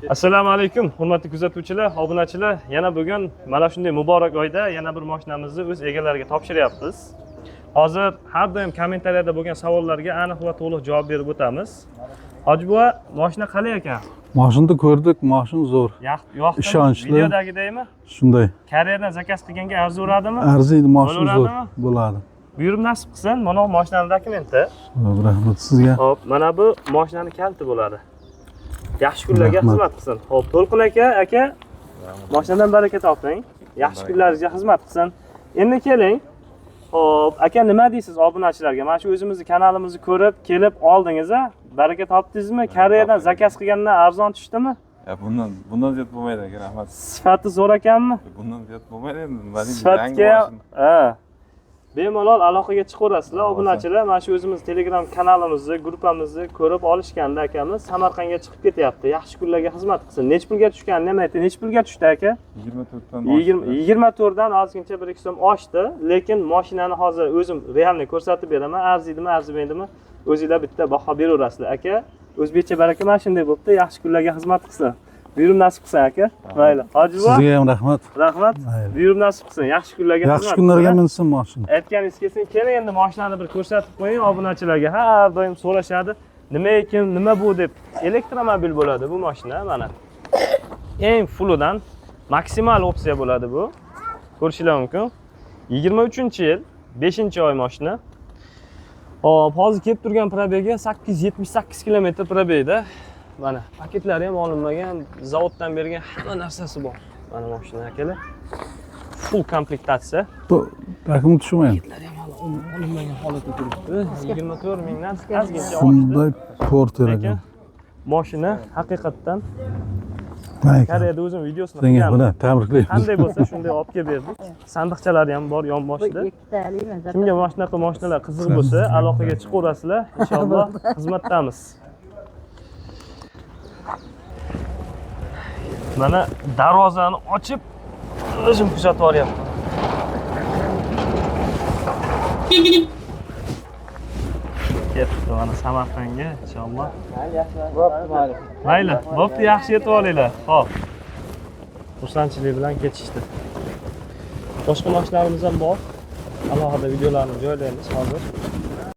Assalomu alaykum, hurmatli kuzatuvchilar, obunachilar. Yana bugun mana shunday muborak oyda yana bir mashinamizni o'z egalariga topshiryapmiz. Hozir har doim kommentariyada bo'lgan savollarga aniq va to'liq javob berib o'tamiz. Hoji buva, mashina qalay ekan? Mashinani ko'rdik, mashina zo'r. Yoqdi. Ishonchli. Videodagidaymi? Shunday. Koreyadan zakaz qilganga arzuradimi? Arziydi, mashina zo'r bo'ladi. Buyurib nasib qilsin, mana bu mashinaning dokumenti. Rahmat sizga. Xo'p, mana bu mashinaning kaliti bo'ladi. Yaxshi kunlarga xizmat qilsin. Xo'p, To'lqin aka, mashinadan baraka toping. Yaxshi kunlaringizga xizmat qilsin. Endi keling. Xo'p, aka nima deysiz obunachilarga? Mana shu o'zimizni kanalimizni ko'rib, kelib oldingiz-a? Baraka topdingizmi? Koreyadan zakaz qilgandan arzon tushdimi? Bundan ziyod bo'lmaydi aka, rahmat. Sifati zo'r ekanmi? Bundan ziyod bo'lmaydi endi. Sifatga, bemalol aloqaga chiqaverasizlar obunachilar. Mana shu o'zimiz Telegram kanalimizni, gruppamizni ko'rib olishganda akamiz Samarqandga chiqib ketyapti. Yaxshi kunlarga xizmat qilsin. Nech pulga tushganini nima aytdi? Nech pulga tushdi aka? 24 dan ozgincha 1-2 so'm oshdi, lekin mashinani hozir o'zim realni ko'rsatib beraman. Arziydimi, arzimaydimi? O'zingizlar bitta baho beraverasizlar aka. O'zbekcha baraka mana shunday bo'pti. Yaxshi kunlarga xizmat qilsin. Buyurib nasib qilsin aka. Mayli. Hoji buva. Sizga ham rahmat. Rahmat. Buyurib nasib qilsin. Yaxshi kunlarga xizmat. Yaxshi kunlarga minsin mashina. Aytganingiz kelsin, keling endi mashinani bir ko'rsatib qo'ying obunachilarga. Har doim so'rashadi. Nima ekan, nima bu deb. Elektromobil bo'ladi bu mashina mana. Eng fullidan maksimal opsiya bo'ladi bu. Ko'rishinglar mumkin. 23-yil, 5-oy mashina. Hop, hozir kelib turgan probegi 878 km probegda. Mana paketlari ham olinmagan, zavoddan bergan hamma narsasi bor. Mana mashina akalar. Full komplektatsiya. Rakam tushmaydi. Paketlari ham olinmagan holatda turibdi. 24 mingdan ozgincha oshdi. Bunday porter ekan. Mashina haqiqatdan Koreyada o'zim videosini Senga qilganman. buni tabriklaymiz. Qanday bo'lsa shunday olib kelib berdik. Sandiqchalari ham bor yonboshida. Kimga mana shunaqa mashinalar qiziq bo'lsa, aloqaga chiqaverasizlar. Inshaalloh xizmatdamiz. Mana darvozani ochib o'zim kuzatib olyapman. Ketdi mana Samarqandga inshaalloh. Mayli, bo'pti, yaxshi yetib olinglar. Xo'p. Xursandchilik bilan ketishdi. Boshqa mashinalarimiz ham bor. Alohida videolarni joylaymiz hozir.